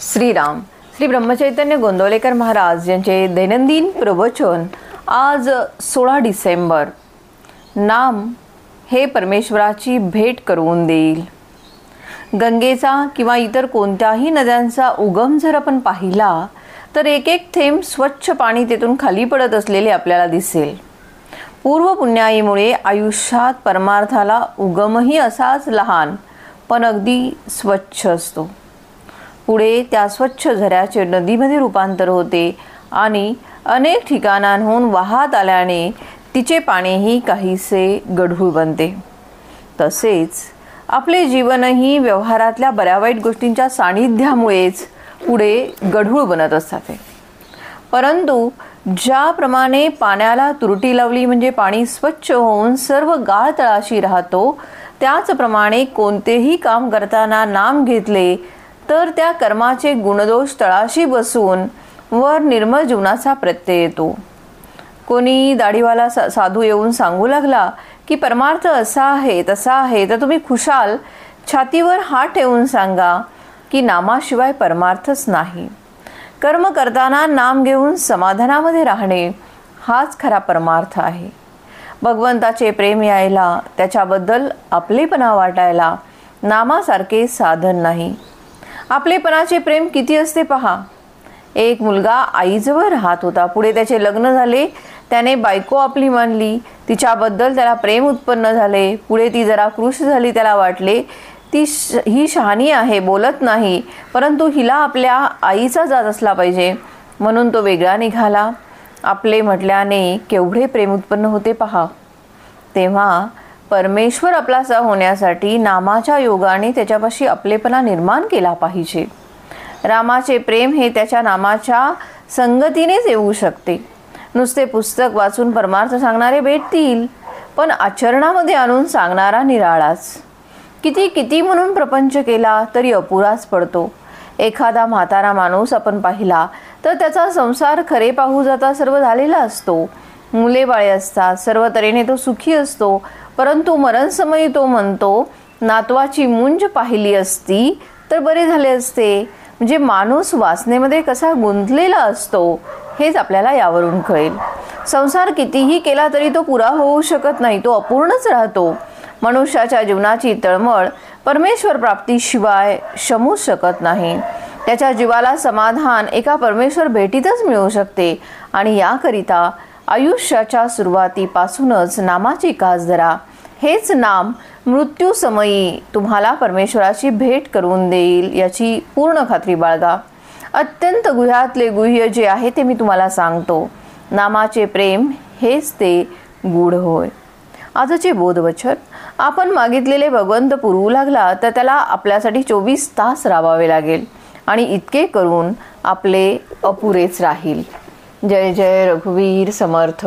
श्रीराम श्री ब्रह्मचैतन्य गोंदवलेकर महाराज यांचे दैनंदिन प्रवचन आज 16 डिसेंबर। नाम हे परमेश्वराची भेट करून देईल। गंगेचा किंवा इतर कोणत्याही नद्यांचा उगम जर आपण पाहिला तर एक एक थेंब स्वच्छ पाणी तेथून खाली पडत असलेले आपल्याला दिसेल। पूर्व पुण्याईमुळे आयुष्यात परमार्थाला उगमही असाच लहान पण अगदी स्वच्छ असतो। पुढे त्या स्वच्छ झऱ्याचे नदीमध्ये रूपांतर होते आणि अनेक ठिकाणांहून वाहत आल्याने तिचे पाणीही काहीसे गढूळ बनते। तसेच आपले जीवनही व्यवहारातल्या बऱ्या वाईट गोष्टींच्या सानिध्यामुळेच पुढे गढूळ बनत असते। परंतु ज्याप्रमाणे पाण्याला तुरटी लावली म्हणजे पाणी स्वच्छ होऊन सर्व गाळ तळाशी राहतो, त्याचप्रमाणे कोणतेही काम करताना नाम घेतले तर त्या कर्माचे गुणदोष तळाशी बसून वर निर्मळ जीवनाचा प्रत्यय येतो। कोणी दाढीवाला साधू येऊन सांगू लागला की परमार्थ असा आहे तसा आहे, तर तुम्ही खुशाल छातीवर हात ठेवून सांगा की नामाशिवाय परमार्थच नाही। कर्म करताना नाम घेऊन समाधानामध्ये राहणे हाच खरा परमार्थ आहे। भगवंताचे प्रेम यायला, त्याच्याबद्दल आपलेपणा वाटायला नामासारखे साधन नाही। आपलेपणाचे प्रेम किती असते पहा। एक मुलगा आईजवळ राहत होता, पुढे त्याचे लग्न झाले, त्याने बायको आपली मानली, तिच्याबद्दल त्याला प्रेम उत्पन्न झाले। पुढे ती जरा कृश झाली, त्याला वाटले ही शहाणी आहे, बोलत नाही, परंतु हिला आपल्या आईचा जात असला पाहिजे, म्हणून तो वेगळा निघाला। आपले म्हटल्याने केवढे प्रेम उत्पन्न होते पहा। तेव्हा परमेश्वर आपलासा होण्यासाठी नामाच्या योगाने त्याच्यापाशी आपलेपणा निर्माण केला पाहिजे। रामाचे प्रेम हे त्याच्या नामाच्या संगतीनेच येऊ शकते। नुसते पुस्तक वाचून परमार्थ सांगणारे भेटतील, पण आचरणामध्ये आणून सांगणारा निराळाच। किती किती म्हणून प्रपंच केला तरी अपुराच पडतो। एखादा म्हातारा माणूस आपण पाहिला तर त्याचा संसार खरे पाहू जाता सर्व झालेला असतो, मुले बाळे असतात, सर्व तऱ्हेने तो सुखी असतो, परंतु मरणसमयी तो म्हणतो नातवाची मुंज पाहिली असती तर बरे झाले असते। म्हणजे माणूस वासनेमध्ये कसा गुंतलेला असतो हेच आपल्याला यावरून कळेल। संसार कितीही केला तरी तो पुरा होऊ शकत नाही, तो अपूर्णच राहतो। मनुष्याच्या जीवनाची तळमळ परमेश्वर प्राप्तीशिवाय शमूच शकत नाही। त्याच्या जीवाला समाधान एका परमेश्वर भेटीतच मिळू शकते आणि याकरिता आयुष्याच्या सुरुवातीपासूनच नामाची कास धरा। हेच नाम मृत्यू समयी तुम्हाला परमेश्वराची भेट करून देईल याची पूर्ण खात्री बाळगा। अत्यंत गुह्यातले गुह्य जे आहे ते मी तुम्हाला सांगतो। नामाचे प्रेम हेच ते गूढ होय। आजचे बोधवचन, आपण मागितलेले भगवंत पुरवू लागला तर त्याला आपल्यासाठी 24 तास राबावे लागेल आणि इतके करून आपले अपुरेच राहील। जय जय रघुवीर समर्थ।